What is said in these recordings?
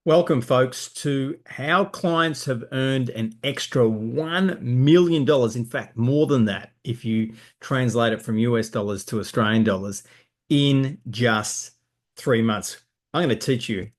Welcome, folks, to how clients have earned an extra $1 million. In fact, more than that, if you translate it from US dollars to Australian dollars in just 3 months. I'm going to teach you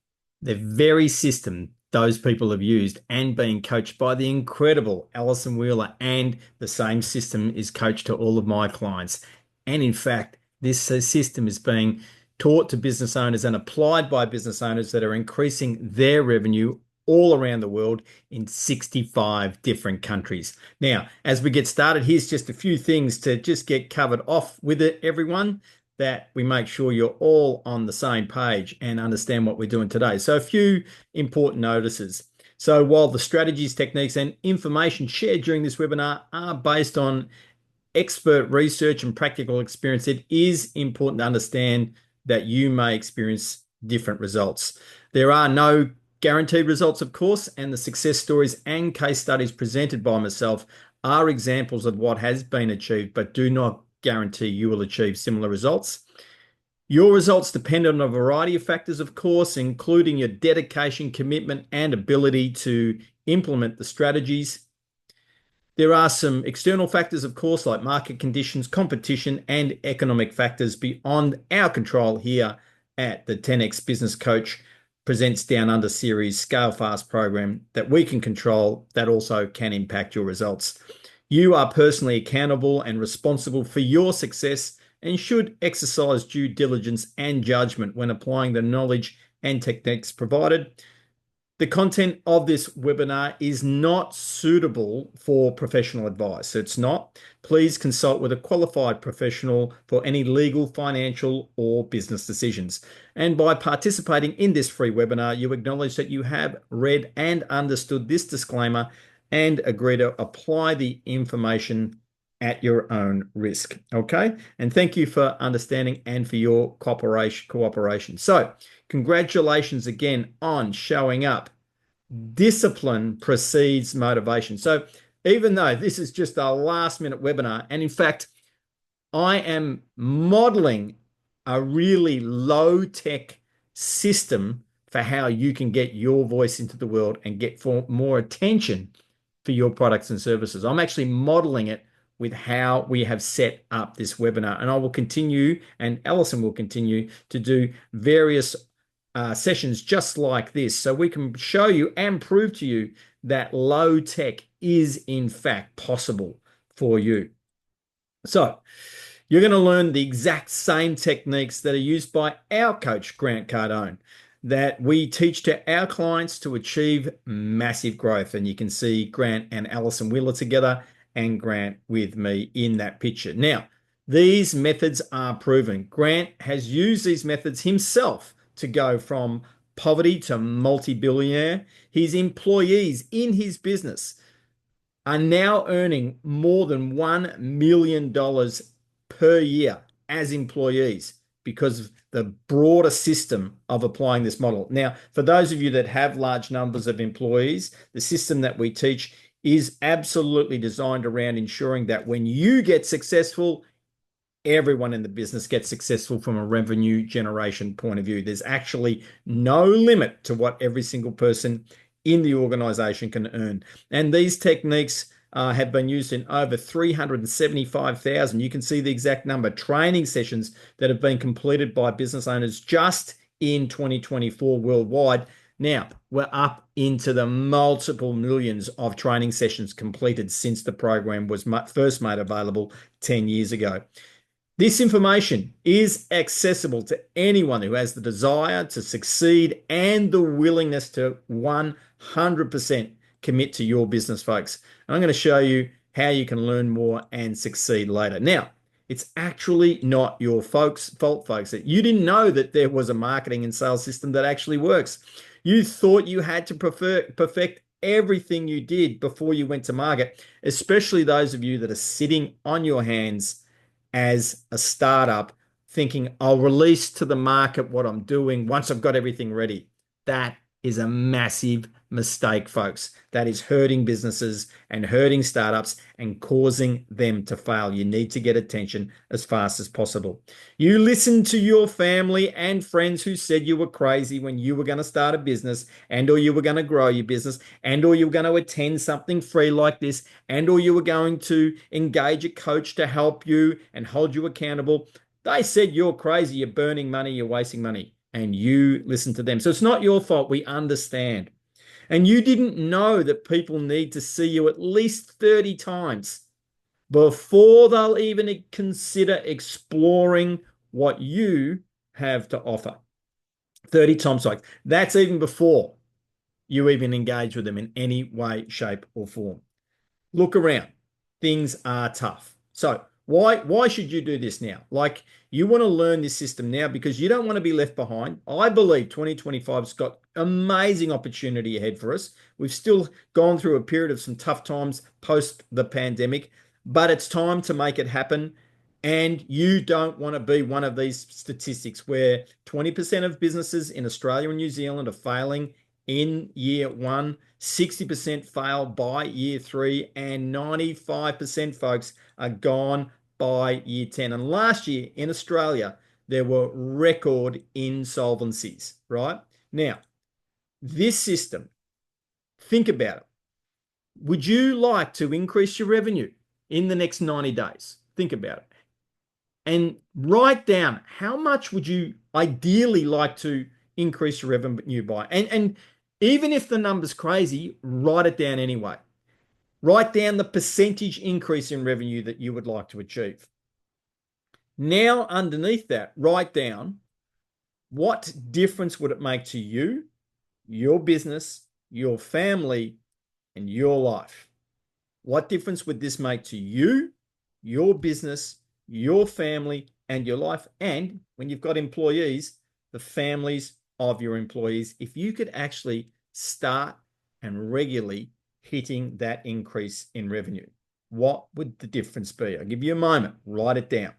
the very system those people have used and being coached by the incredible Alison Wheeler. And the same system is coached to all of my clients. And in fact, this system is being taught to business owners and applied by business owners that are increasing their revenue all around the world in 65 different countries. Now, as we get started, here's just a few things to just get covered off with it, everyone, that we make sure you're all on the same page and understand what we're doing today. So a few important notices. So while the strategies, techniques, and information shared during this webinar are based on expert research and practical experience, it is important to understand that you may experience different results. There are no guaranteed results, of course, and the success stories and case studies presented by myself are examples of what has been achieved, but do not guarantee you will achieve similar results. Your results depend on a variety of factors, of course, including your dedication, commitment, and ability to implement the strategies. There are some external factors, of course, like market conditions, competition, and economic factors beyond our control here at the 10X Business Coach Presents Down Under Series Scale Fast program that we can control that also can impact your results. You are personally accountable and responsible for your success and should exercise due diligence and judgment when applying the knowledge and techniques provided. The content of this webinar is not suitable for professional advice. It's not. Please consult with a qualified professional for any legal, financial, or business decisions. And by participating in this free webinar, you acknowledge that you have read and understood this disclaimer and agree to apply the information at your own risk. Okay? And thank you for understanding and for your cooperation. So, congratulations again on showing up. Discipline precedes motivation. So even though this is just a last minute webinar, and in fact, I am modeling a really low tech system for how you can get your voice into the world and get more attention for your products and services. I'm actually modeling it with how we have set up this webinar. And I will continue, and Alison will continue to do various sessions just like this, so we can show you and prove to you that low tech is in fact possible for you. So you're going to learn the exact same techniques that are used by our coach, Grant Cardone, that we teach to our clients to achieve massive growth. And you can see Grant and Alison Wheeler together and Grant with me in that picture. Now, these methods are proven. Grant has used these methods himself to go from poverty to multi-billionaire. His employees in his business are now earning more than $1 million per year as employees because of the broader system of applying this model. Now, for those of you that have large numbers of employees, the system that we teach is absolutely designed around ensuring that when you get successful, everyone in the business gets successful from a revenue generation point of view. There's actually no limit to what every single person in the organization can earn. And these techniques have been used in over 375,000. You can see the exact number, training sessions that have been completed by business owners just in 2024 worldwide. Now, we're up into the multiple millions of training sessions completed since the program was first made available 10 years ago. This information is accessible to anyone who has the desire to succeed and the willingness to 100% commit to your business, folks. And I'm going to show you how you can learn more and succeed later. Now, it's actually not your fault, folks, that you didn't know that there was a marketing and sales system that actually works. You thought you had to perfect everything you did before you went to market, especially those of you that are sitting on your hands as a startup thinking, I'll release to the market what I'm doing once I've got everything ready. That is a massive mistake, folks. That is hurting businesses and hurting startups and causing them to fail. You need to get attention as fast as possible. You listened to your family and friends who said you were crazy when you were going to start a business and or you were going to grow your business and or you were going to attend something free like this and or you were going to engage a coach to help you and hold you accountable. They said you're crazy, you're burning money, you're wasting money, and you listen to them. So it's not your fault. We understand. And you didn't know that people need to see you at least 30 times before they'll even consider exploring what you have to offer. 30 times, like that's even before you even engage with them in any way, shape, or form. Look around. Things are tough. So why should you do this now? Like you want to learn this system now because you don't want to be left behind. I believe 2025's got amazing opportunity ahead for us. We've still gone through a period of some tough times post the pandemic, but it's time to make it happen. And you don't want to be one of these statistics where 20% of businesses in Australia and New Zealand are failing in year one, 60% fail by year three, and 95%, folks, are gone by year 10. And last year in Australia, there were record insolvencies, right? Now, this system, think about it. Would you like to increase your revenue in the next 90 days? Think about it. And write down how much would you ideally like to increase your revenue by. And even if the number's crazy, write it down anyway. Write down the percentage increase in revenue that you would like to achieve. Now, underneath that, write down what difference would it make to you, your business, your family, and your life. What difference would this make to you, your business, your family, and your life? And when you've got employees, the families of your employees, if you could actually start and regularly hitting that increase in revenue, what would the difference be? I'll give you a moment, write it down.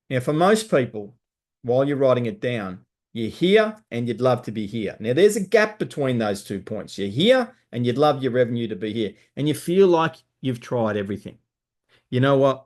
Now, for most people, while you're writing it down, you're here and you'd love to be here. Now, there's a gap between those 2 points. You're here and you'd love your revenue to be here. And you feel like you've tried everything. You know what?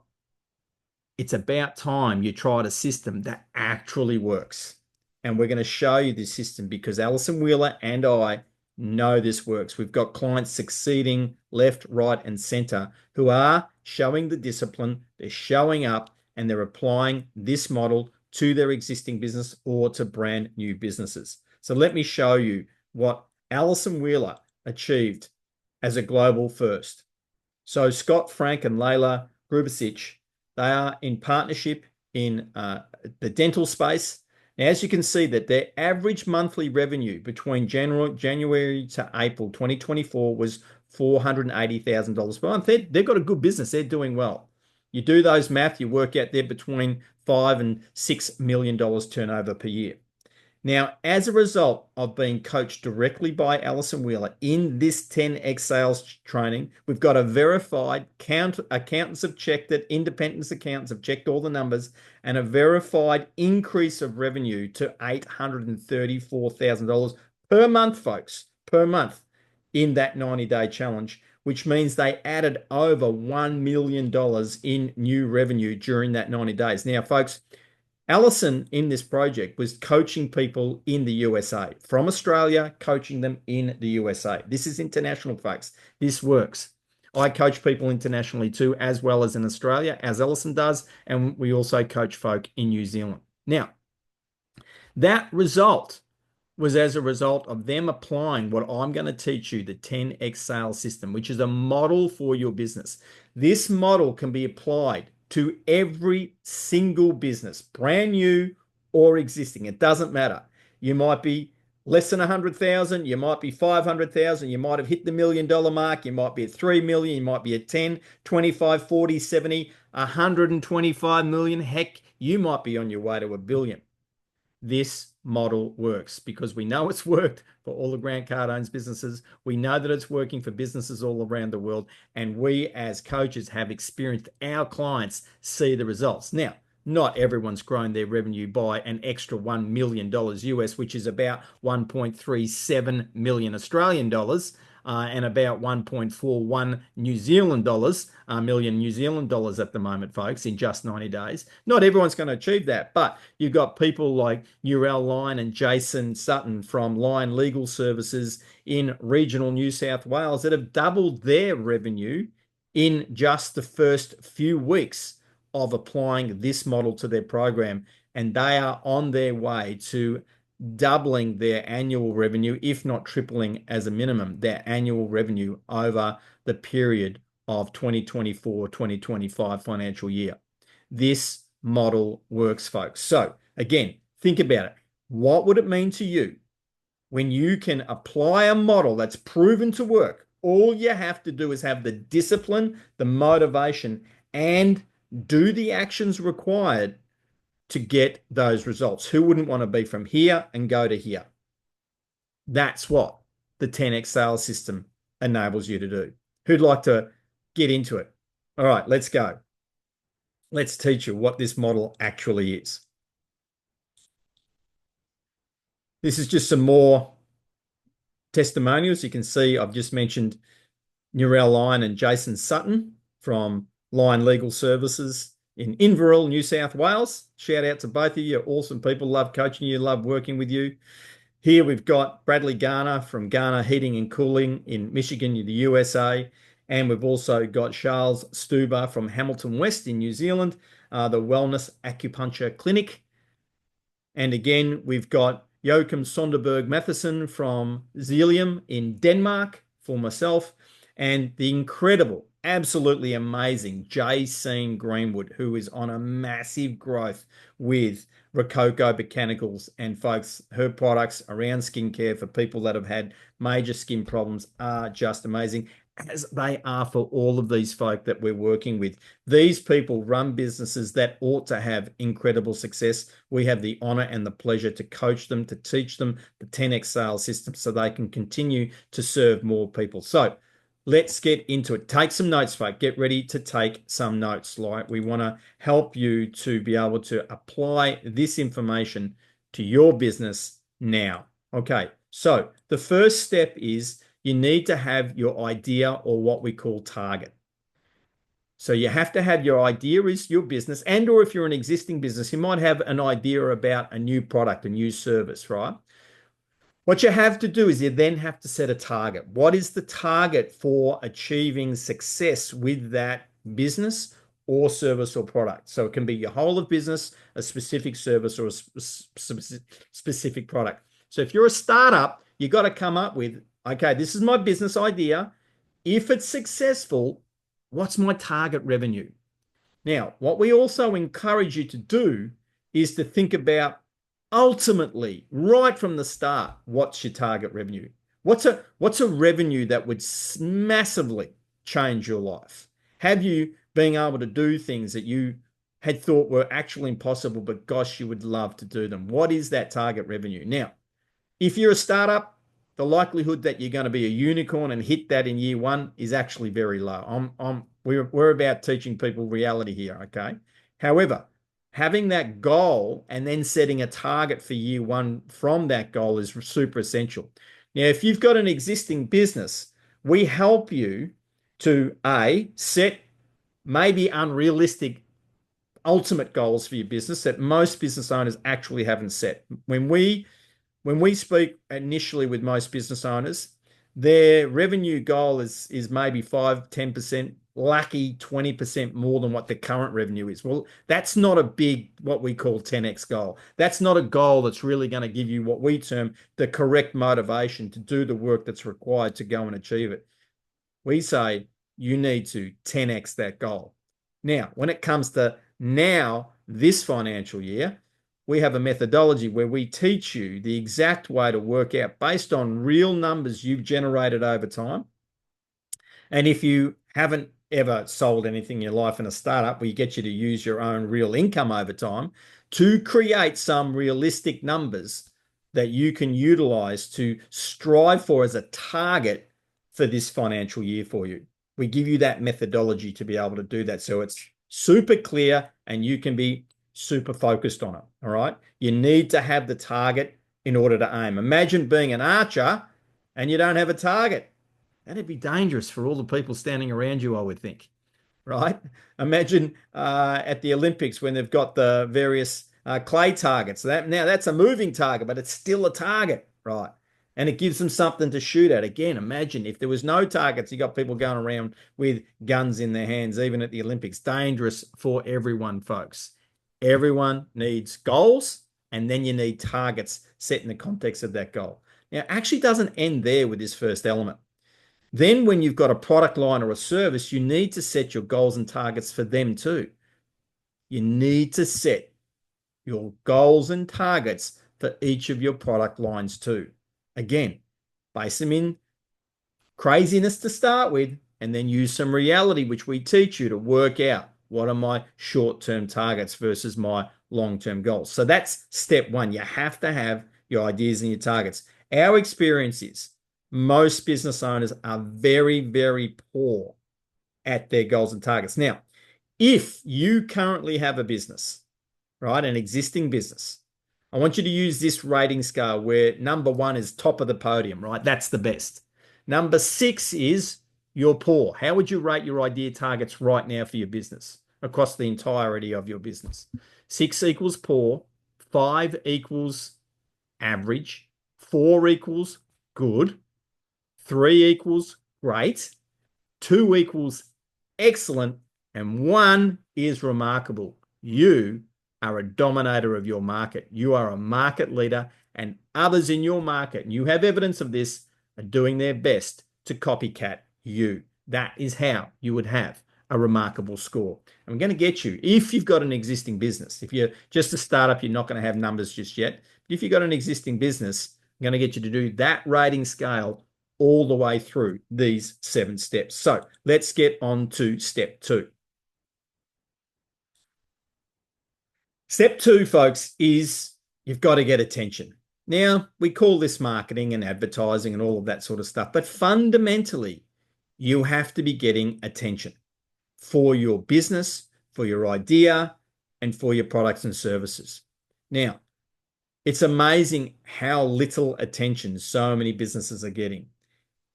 It's about time you tried a system that actually works. And we're going to show you this system because Alison Wheeler and I know this works. We've got clients succeeding left, right, and center who are showing the discipline, they're showing up, and they're applying this model to their existing business or to brand new businesses. So let me show you what Alison Wheeler achieved as a global first. So Scott Frank and Layla Grubasic, they are in partnership in the dental space. Now, as you can see that their average monthly revenue between January to April 2024 was $480,000 per month. They've got a good business. They're doing well. You do those math, you work out they're between $5 and $6 million turnover per year. Now, as a result of being coached directly by Alison Wheeler in this 10x sales training, we've got a verified accountants have checked it, independent accountants have checked all the numbers, and a verified increase of revenue to $834,000 per month, folks, per month in that 90-day challenge, which means they added over $1 million in new revenue during that 90 days. Now, folks, Alison in this project was coaching people in the USA, from Australia, coaching them in the USA. This is international, folks. This works. I coach people internationally too, as well as in Australia, as Alison does, and we also coach folk in New Zealand. Now, that result was as a result of them applying what I'm going to teach you, the 10x sales system, which is a model for your business. This model can be applied to every single business, brand new or existing. It doesn't matter. You might be less than 100,000, you might be 500,000, you might have hit the $1 million mark, you might be at 3 million, you might be at 10, 25, 40, 70, 125 million. Heck, you might be on your way to $1 billion. This model works because we know it's worked for all the Grant Cardone's businesses. We know that it's working for businesses all around the world. And we as coaches have experienced our clients see the results. Now, not everyone's grown their revenue by an extra $1 million US, which is about 1.37 million Australian dollars. And about 1.41 New Zealand dollars, million New Zealand dollars at the moment, folks, in just 90 days. Not everyone's going to achieve that, but you've got people like Nurel Lyon and Jason Sutton from Lyon Legal Services in regional New South Wales that have doubled their revenue in just the first few weeks of applying this model to their program. And they are on their way to doubling their annual revenue, if not tripling as a minimum, their annual revenue over the period of 2024-2025 financial year. This model works, folks. So again, think about it. What would it mean to you when you can apply a model that's proven to work? All you have to do is have the discipline, the motivation, and do the actions required to get those results. Who wouldn't want to be from here and go to here? That's what the 10x sales system enables you to do. Who'd like to get into it? All right, let's go. Let's teach you what this model actually is. This is just some more testimonials. You can see I've just mentioned Nurel Lyon and Jason Sutton from Lyon Legal Services in Inverell, New South Wales. Shout out to both of you. You're awesome people. Love coaching you. Love working with you. Here we've got Bradley Garner from Garner Heating and Cooling in Michigan, the USA. And we've also got Charles Stuber from Hamilton West in New Zealand, the Wellness Acupuncture Clinic. And again, we've got Joachim Sonderberg Matheson from Zelium in Denmark for myself, and the incredible, absolutely amazing Jayceen Greenwood, who is on a massive growth with Rococo Botanicals. And folks, her products around skincare for people that have had major skin problems are just amazing, as they are for all of these folk that we're working with. These people run businesses that ought to have incredible success. We have the honor and the pleasure to coach them, to teach them the 10x sales system so they can continue to serve more people. So let's get into it. Take some notes, folks. Get ready to take some notes. Like, we want to help you to be able to apply this information to your business now. Okay, so the first step is you need to have your idea, or what we call target. So you have to have your idea is your business, and or if you're an existing business, you might have an idea about a new product, a new service, right? What you have to do is you then have to set a target. What is the target for achieving success with that business or service or product? So it can be your whole of business, a specific service, or a specific product. So if you're a startup, you got to come up with, okay, this is my business idea. If it's successful, what's my target revenue? Now, what we also encourage you to do is to think about, ultimately, right from the start, what's your target revenue? What's a revenue that would massively change your life? Have you been able to do things that you had thought were actually impossible, but gosh, you would love to do them? What is that target revenue? Now, if you're a startup, the likelihood that you're going to be a unicorn and hit that in year one is actually very low. We're about teaching people reality here, okay? However, having that goal and then setting a target for year one from that goal is super essential. Now, if you've got an existing business, we help you to set maybe unrealistic ultimate goals for your business that most business owners actually haven't set. When we speak initially with most business owners, their revenue goal is maybe 5-10%, lucky 20% more than what the current revenue is. Well, that's not a big, what we call 10x goal. That's not a goal that's really going to give you what we term the correct motivation to do the work that's required to go and achieve it. We say you need to 10x that goal. Now, when it comes to this financial year, we have a methodology where we teach you the exact way to work out based on real numbers you've generated over time. And if you haven't ever sold anything in your life in a startup, we get you to use your own real income over time to create some realistic numbers that you can utilize to strive for as a target for this financial year for you. We give you that methodology to be able to do that. So it's super clear and you can be super focused on it. All right. You need to have the target in order to aim. Imagine being an archer and you don't have a target. That'd be dangerous for all the people standing around you, I would think, right? Imagine at the Olympics when they've got the various clay targets. Now that's a moving target, but it's still a target, right? And it gives them something to shoot at. Again, imagine if there was no targets, you got people going around with guns in their hands, even at the Olympics. Dangerous for everyone, folks. Everyone needs goals, and then you need targets set in the context of that goal. Now, it actually doesn't end there with this first element. Then when you've got a product line or a service, you need to set your goals and targets for them too. You need to set your goals and targets for each of your product lines too. Again, base them in craziness to start with, and then use some reality, which we teach you to work out what are my short-term targets versus my long-term goals. So that's step one. You have to have your ideas and your targets. Our experience is most business owners are very, very poor at their goals and targets. Now, if you currently have a business, right, an existing business, I want you to use this rating scale where number 1 is top of the podium, right? That's the best. Number 6 is you're poor. How would you rate your idea targets right now for your business across the entirety of your business? 6 equals poor, 5 equals average, 4 equals good, 3 equals great, 2 equals excellent, and 1 is remarkable. You are a dominator of your market. You are a market leader, and others in your market, and you have evidence of this, are doing their best to copycat you. That is how you would have a remarkable score. I'm going to get you, if you've got an existing business, if you're just a startup, you're not going to have numbers just yet. But if you've got an existing business, I'm going to get you to do that rating scale all the way through these 7 steps. So let's get on to step 2. Step 2, folks, is you've got to get attention. Now, we call this marketing and advertising and all of that sort of stuff, but fundamentally, you have to be getting attention for your business, for your idea, and for your products and services. Now, it's amazing how little attention so many businesses are getting.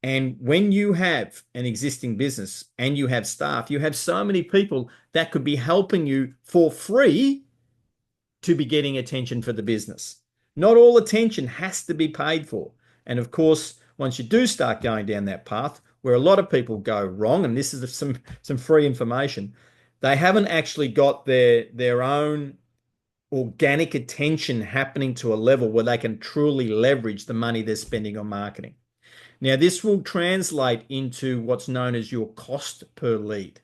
And when you have an existing business and you have staff, you have so many people that could be helping you for free to be getting attention for the business. Not all attention has to be paid for. And of course, once you do start going down that path, where a lot of people go wrong, and this is some free information, they haven't actually got their own organic attention happening to a level where they can truly leverage the money they're spending on marketing. Now, this will translate into what's known as your cost per lead.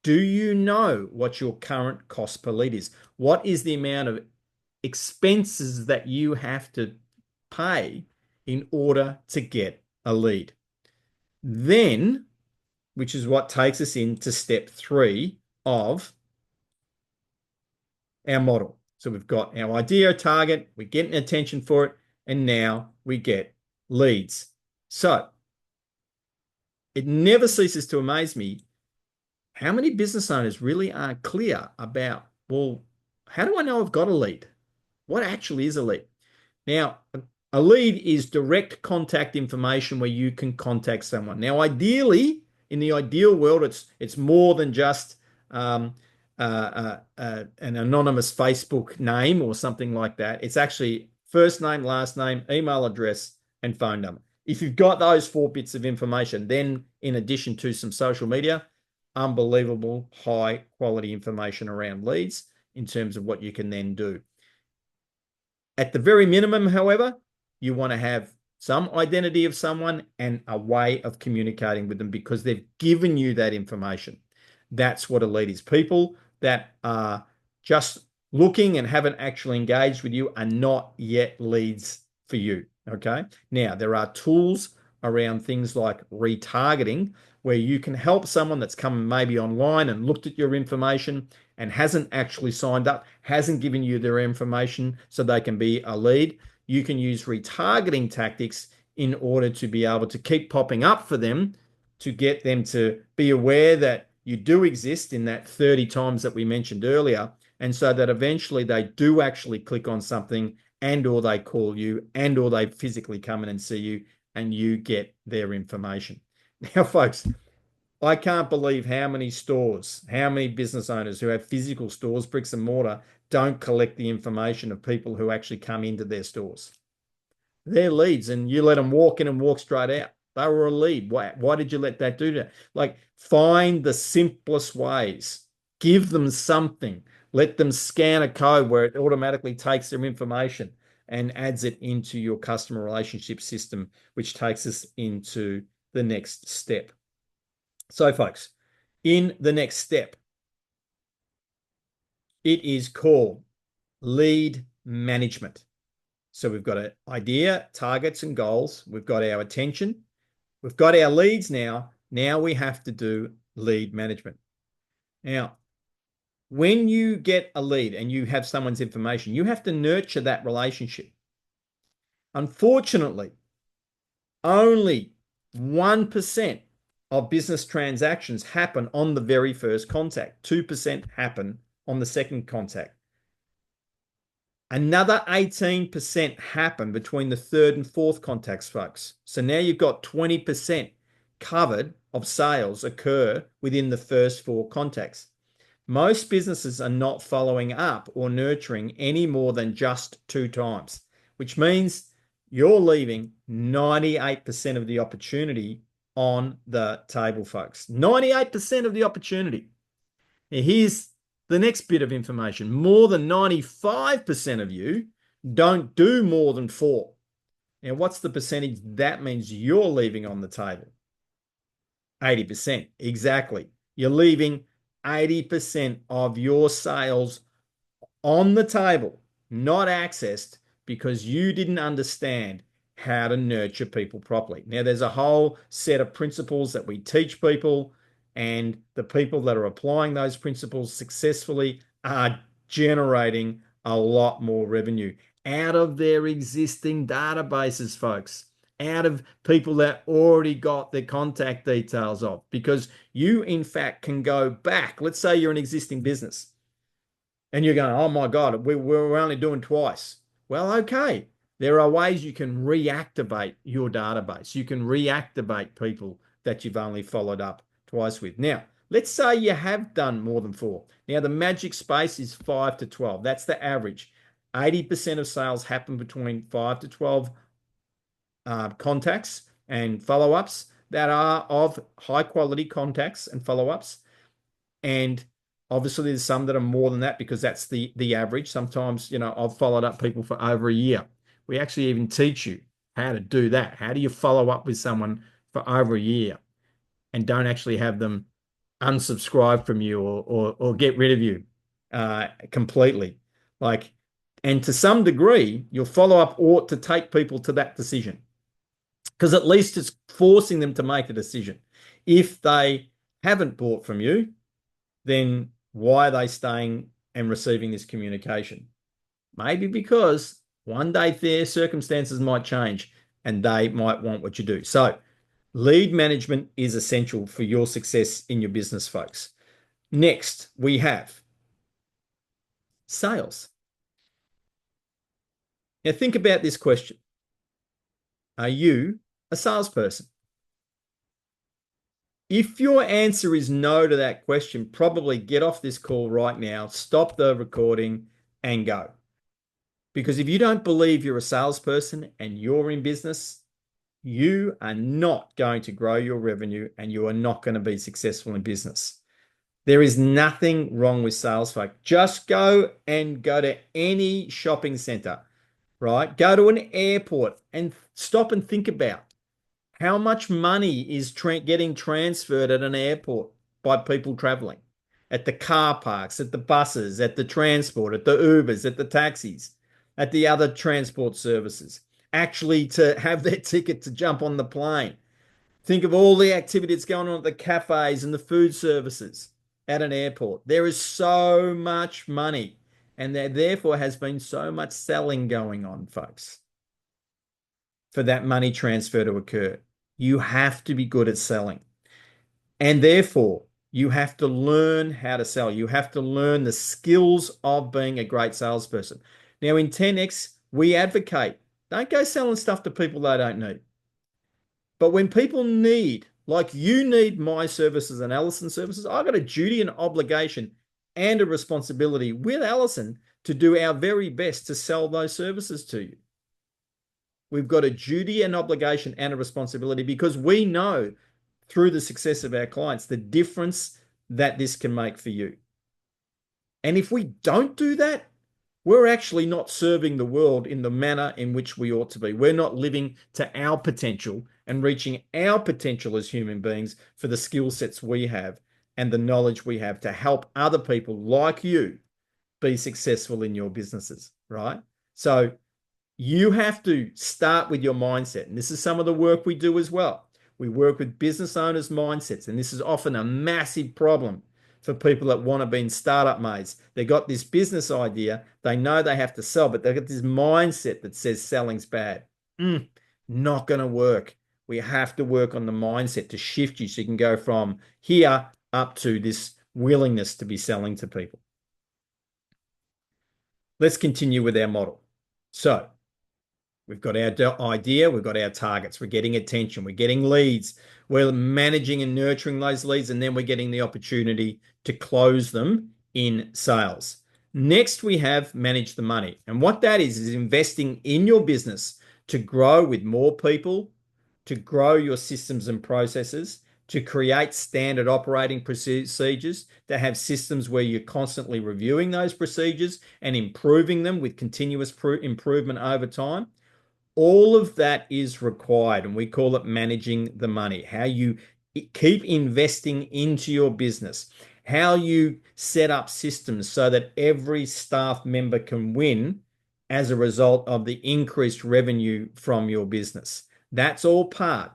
Do you know what your current cost per lead is? What is the amount of expenses that you have to pay in order to get a lead? Then, which is what takes us into step 3 of our model. So we've got our idea target, we're getting attention for it, and now we get leads. So it never ceases to amaze me how many business owners really aren't clear about, well, how do I know I've got a lead? What actually is a lead? Now, a lead is direct contact information where you can contact someone. Now, ideally, in the ideal world, it's more than just an anonymous Facebook name or something like that. It's actually first name, last name, email address, and phone number. If you've got those 4 bits of information, then in addition to some social media, unbelievable high quality information around leads in terms of what you can then do. At the very minimum, however, you want to have some identity of someone and a way of communicating with them because they've given you that information. That's what a lead is. People that are just looking and haven't actually engaged with you are not yet leads for you. Okay. Now, there are tools around things like retargeting where you can help someone that's come maybe online and looked at your information and hasn't actually signed up, hasn't given you their information so they can be a lead. You can use retargeting tactics in order to be able to keep popping up for them to get them to be aware that you do exist in that 30 times that we mentioned earlier and so that eventually they do actually click on something and or they call you and or they physically come in and see you and you get their information. Now, folks, I can't believe how many stores, how many business owners who have physical stores, bricks and mortar, don't collect the information of people who actually come into their stores. They're leads, and you let them walk in and walk straight out. They were a lead. Why did you let that do that? Like, find the simplest ways. Give them something. Let them scan a code where it automatically takes their information and adds it into your customer relationship system, which takes us into the next step. So, folks, in the next step, it is called lead management. So we've got an idea, targets, and goals. We've got our attention. We've got our leads now. Now we have to do lead management. Now, when you get a lead and you have someone's information, you have to nurture that relationship. Unfortunately, only 1% of business transactions happen on the very first contact. 2% happen on the second contact. Another 18% happen between the third and fourth contacts, folks. So now you've got 20% covered of sales occur within the first four contacts. Most businesses are not following up or nurturing any more than just 2 times, which means you're leaving 98% of the opportunity on the table, folks. 98% of the opportunity. Now, here's the next bit of information. More than 95% of you don't do more than 4. Now, what's the percentage that means you're leaving on the table? 80%. Exactly. You're leaving 80% of your sales on the table, not accessed, because you didn't understand how to nurture people properly. Now, there's a whole set of principles that we teach people, and the people that are applying those principles successfully are generating a lot more revenue out of their existing databases, folks, out of people that already got their contact details of, because you, in fact, can go back. Let's say you're an existing business and you're going, oh my God, we're only doing twice. Well, okay. There are ways you can reactivate your database. You can reactivate people that you've only followed up twice with. Now, let's say you have done more than 4. Now, the magic space is 5 to 12. That's the average. 80% of sales happen between 5 to 12 contacts and follow-ups that are of high quality contacts and follow-ups. And obviously there's some that are more than that because that's the average. Sometimes, I've followed up people for over a year. We actually even teach you how to do that. How do you follow up with someone for over a year and don't actually have them unsubscribe from you or get rid of you completely? And to some degree, your follow-up ought to take people to that decision, because at least it's forcing them to make a decision. If they haven't bought from you, then why are they staying and receiving this communication? Maybe because one day their circumstances might change and they might want what you do. So lead management is essential for your success in your business, folks. Next, we have sales. Now think about this question. Are you a salesperson? If your answer is no to that question, probably get off this call right now, stop the recording and go. Because if you don't believe you're a salesperson and you're in business, you are not going to grow your revenue and you are not going to be successful in business. There is nothing wrong with sales, folk. Just go to any shopping center, right? Go to an airport and stop and think about how much money is getting transferred at an airport by people traveling, at the car parks, at the buses, at the transport, at the Ubers, at the taxis, at the other transport services, actually to have their ticket to jump on the plane. Think of all the activity that's going on at the cafes and the food services at an airport. There is so much money, and there therefore has been so much selling going on, folks, for that money transfer to occur. You have to be good at selling. And therefore, You have to learn how to sell. You have to learn the skills of being a great salesperson. Now, in 10X, we advocate don't go selling stuff to people they don't need. But when people need, like you need my services and Allison's services, I've got a duty and obligation and a responsibility with Allison to do our very best to sell those services to you. We've got a duty and obligation and a responsibility because we know through the success of our clients the difference that this can make for you. And if we don't do that, we're actually not serving the world in the manner in which we ought to be. We're not living to our potential and reaching our potential as human beings for the skill sets we have and the knowledge we have to help other people like you be successful in your businesses, right? So you have to start with your mindset. And this is some of the work we do as well. We work with business owners' mindsets, and this is often a massive problem for people that want to be in startup modes. They got this business idea, they know they have to sell, but they've got this mindset that says selling's bad. Not going to work. We have to work on the mindset to shift you so you can go from here up to this willingness to be selling to people. Let's continue with our model. So we've got our idea, we've got our targets, we're getting attention, we're getting leads, we're managing and nurturing those leads, and then we're getting the opportunity to close them in sales. Next, we have manage the money. And what that is investing in your business to grow with more people, to grow your systems and processes, to create standard operating procedures, to have systems where you're constantly reviewing those procedures and improving them with continuous improvement over time. All of that is required, and we call it managing the money. How you keep investing into your business, how you set up systems so that every staff member can win as a result of the increased revenue from your business. That's all part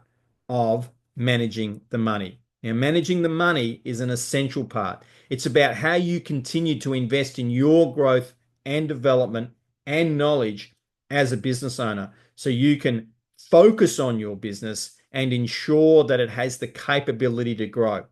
of managing the money. Now, managing the money is an essential part. It's about how you continue to invest in your growth and development and knowledge as a business owner so you can focus on your business and ensure that it has the capability to grow.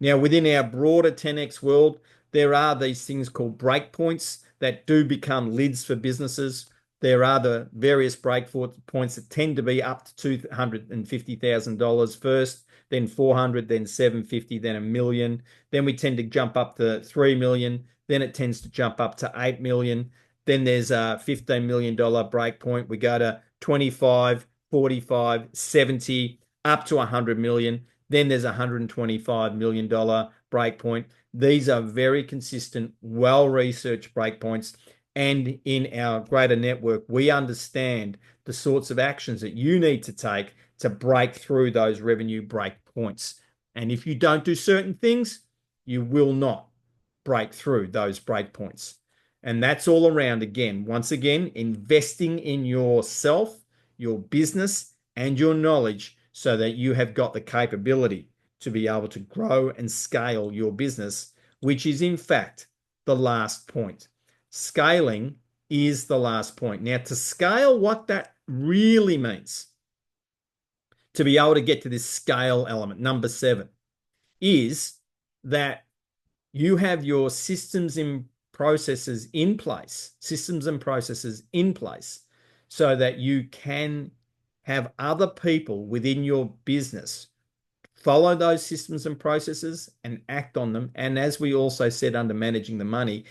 Now, within our broader 10X world, there are these things called breakpoints that do become lids for businesses. There are the various break points that tend to be up to $250,000 first, then 400, then 750, then $1 million. Then we tend to jump up to 3 million. Then it tends to jump up to 8 million. Then there's a $15 million break point. We go to 25, 45, 70, up to 100 million. Then there's a $125 million break point. These are very consistent, well-researched breakpoints. And in our greater network, we understand the sorts of actions that you need to take to break through those revenue break points. And if you don't do certain things, you will not break through those break points. And that's all around, again, once again, investing in yourself, your business, and your knowledge so that you have got the capability to be able to grow and scale your business, which is in fact the last point. Scaling is the last point. Now, to scale, what that really means, to be able to get to this scale element, number 7, is that you have your systems and processes in place, so that you can have other people within your business follow those systems and processes and act on them. And as we also said under managing the money,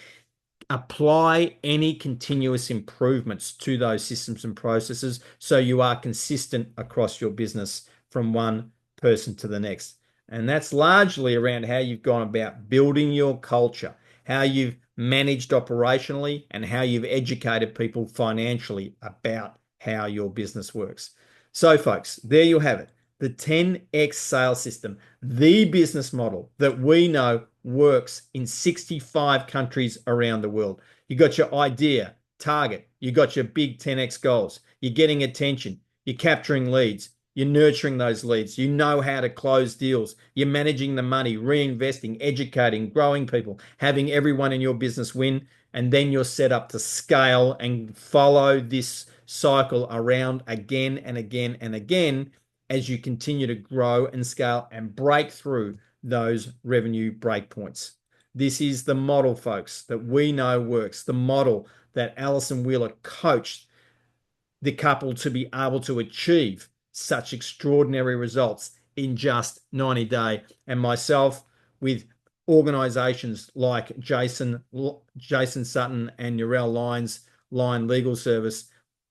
apply any continuous improvements to those systems and processes so you are consistent across your business from one person to the next. And that's largely around how you've gone about building your culture, how you've managed operationally, and how you've educated people financially about how your business works. So, folks, there you have it. The 10X sales system, the business model that we know works in 65 countries around the world. You got your idea, target, you got your big 10X goals, you're getting attention, you're capturing leads, you're nurturing those leads, you know how to close deals, you're managing the money, reinvesting, educating, growing people, having everyone in your business win, and then you're set up to scale and follow this cycle around again and again and again as you continue to grow and scale and break through those revenue breakpoints. This is the model, folks, that we know works, the model that Alison Wheeler coached the couple to be able to achieve such extraordinary results in just 90 days. And myself, with organizations like Jason Sutton and Narelle Lyons Line Legal Service,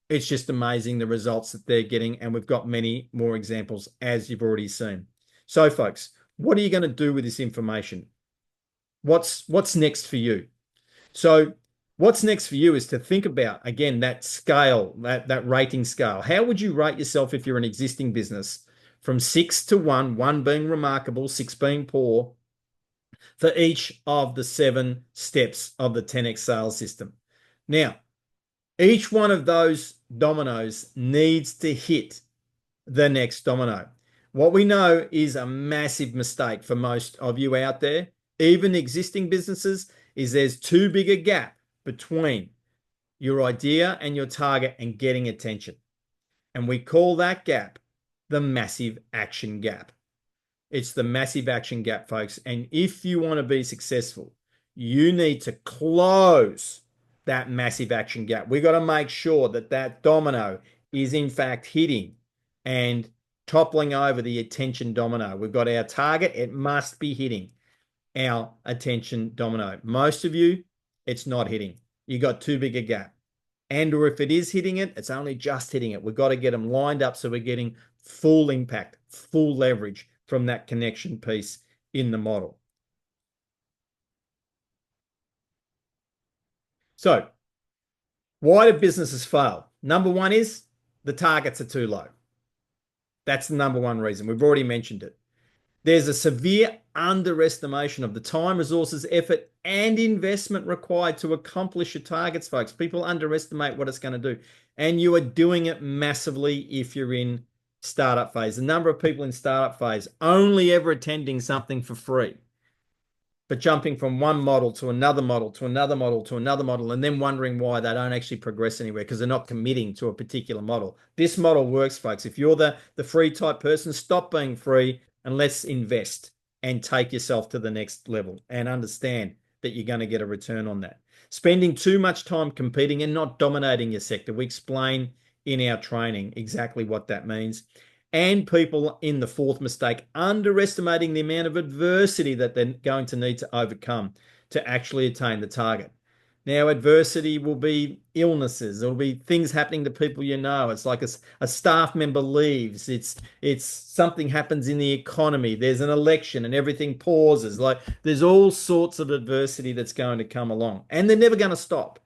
it's just amazing the results that they're getting. And we've got many more examples, as you've already seen. So, folks, what are you going to do with this information? What's next for you? So what's next for you is to think about, again, that scale, that rating scale. How would you rate yourself if you're an existing business from 6 to 1, 1 being remarkable, 6 being poor, for each of the 7 steps of the 10x sales system? Now, each one of those dominoes needs to hit the next domino. What we know is a massive mistake for most of you out there, even existing businesses, is there's too big a gap between your idea and your target and getting attention. And we call that gap the massive action gap. It's the massive action gap, folks. And if you want to be successful, you need to close that massive action gap. We've got to make sure that that domino is in fact hitting and toppling over the attention domino. We've got our target. It must be hitting our attention domino. Most of you, it's not hitting. You got too big a gap. And or if it is hitting it, it's only just hitting it. We've got to get them lined up so we're getting full impact, full leverage from that connection piece in the model. So why do businesses fail? Number one is the targets are too low. That's the number one reason. We've already mentioned it. There's a severe underestimation of the time, resources, effort, and investment required to accomplish your targets, folks. People underestimate what it's going to do. And you are doing it massively if you're in startup phase. The number of people in startup phase only ever attending something for free, but jumping from one model to another model to another model to another model, and then wondering why they don't actually progress anywhere because they're not committing to a particular model. This model works, folks. If you're the free type person, stop being free and let's invest and take yourself to the next level and understand that you're going to get a return on that. Spending too much time competing and not dominating your sector. We explain in our training exactly what that means. And people in the fourth mistake, underestimating the amount of adversity that they're going to need to overcome to actually attain the target. Now, adversity will be illnesses. It'll be things happening to people you know. It's like a staff member leaves. It's something happens in the economy. There's an election and everything pauses. Like there's all sorts of adversity that's going to come along, and they're never going to stop.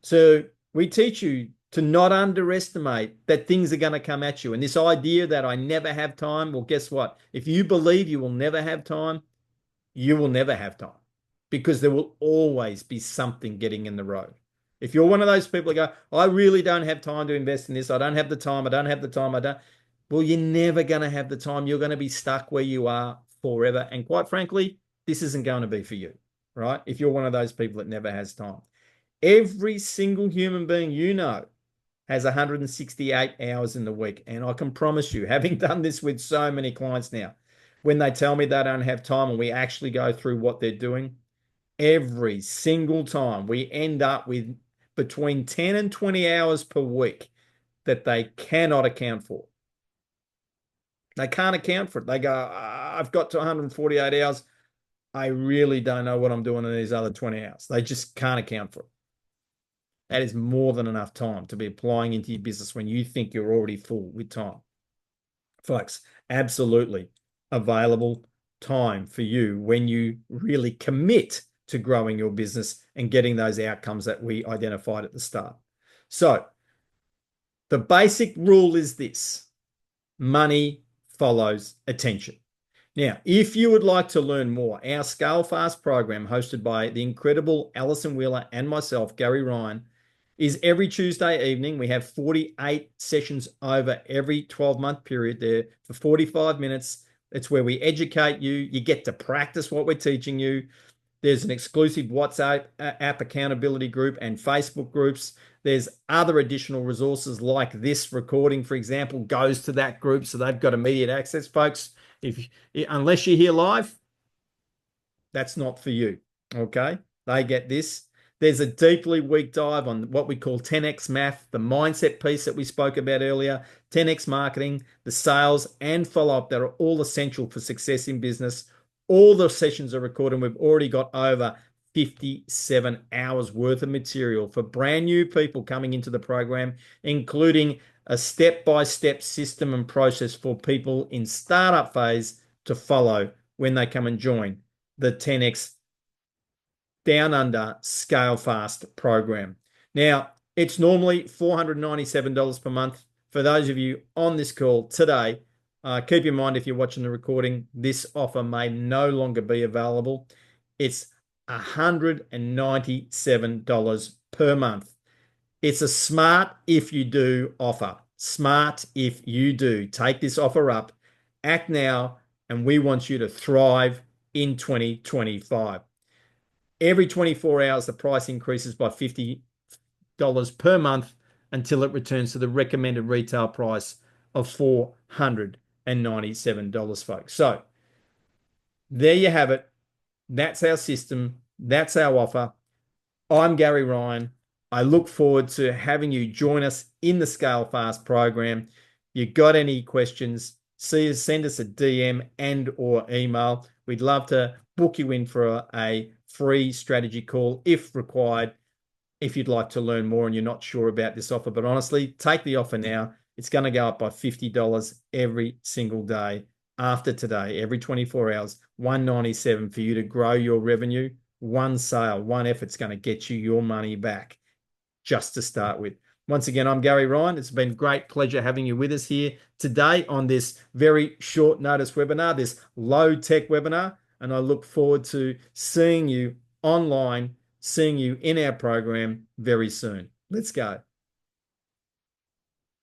So we teach you to not underestimate that things are going to come at you. And this idea that I never have time, well, guess what? If you believe you will never have time, you will never have time because there will always be something getting in the road. If you're one of those people that go, I really don't have time to invest in this. I don't have the time. I don't have the time. Well, you're never going to have the time. You're going to be stuck where you are forever. And quite frankly, this isn't going to be for you, right? If you're one of those people that never has time. Every single human being you know has 168 hours in the week. And I can promise you, having done this with so many clients now, when they tell me they don't have time and we actually go through what they're doing, every single time we end up with between 10 and 20 hours per week that they cannot account for. They can't account for it. They go, I've got to 148 hours. I really don't know what I'm doing in these other 20 hours. They just can't account for it. That is more than enough time to be applying into your business when you think you're already full with time. Folks, absolutely available time for you when you really commit to growing your business and getting those outcomes that we identified at the start. So the basic rule is this: money follows attention. Now, if you would like to learn more, our SCALEFAST program hosted by the incredible Alison Wheeler and myself, Gary Ryan, is every Tuesday evening. We have 48 sessions over every 12-month period there for 45 minutes. It's where we educate you. You get to practice what we're teaching you. There's an exclusive WhatsApp app accountability group and Facebook groups. There's other additional resources like this recording, for example, goes to that group. So they've got immediate access, folks. Unless you're here live, That's not for you. Okay. They get this. There's a deeply weak dive on what we call 10x math, the mindset piece that we spoke about earlier, 10x marketing, the sales and follow up that are all essential for success in business. All the sessions are recorded. We've already got over 57 hours worth of material for brand new people coming into the program, including a step-by-step system and process for people in startup phase to follow when they come and join the 10x Down Under Scale Fast program. Now, it's normally $497 per month. For those of you on this call today, keep in mind if you're watching the recording, this offer may no longer be available. It's $197 per month. It's a smart if you do offer. Smart if you do. Take this offer up, act now, and we want you to thrive in 2025. Every 24 hours, the price increases by $50 per month until it returns to the recommended retail price of $497, folks. So there you have it. That's our system. That's our offer. I'm Gary Ryan. I look forward to having you join us in the Scale Fast program. You got any questions, send us a DM and or email. We'd love to book you in for a free strategy call if required, if you'd like to learn more and you're not sure about this offer. But honestly, take the offer now. It's going to go up by $50 every single day after today, every 24 hours, $197 for you to grow your revenue. One sale, one effort's going to get you your money back just to start with. Once again, I'm Gary Ryan. It's been a great pleasure having you with us here today on this very short notice webinar, this low tech webinar. And I look forward to seeing you online, seeing you in our program very soon. Let's go.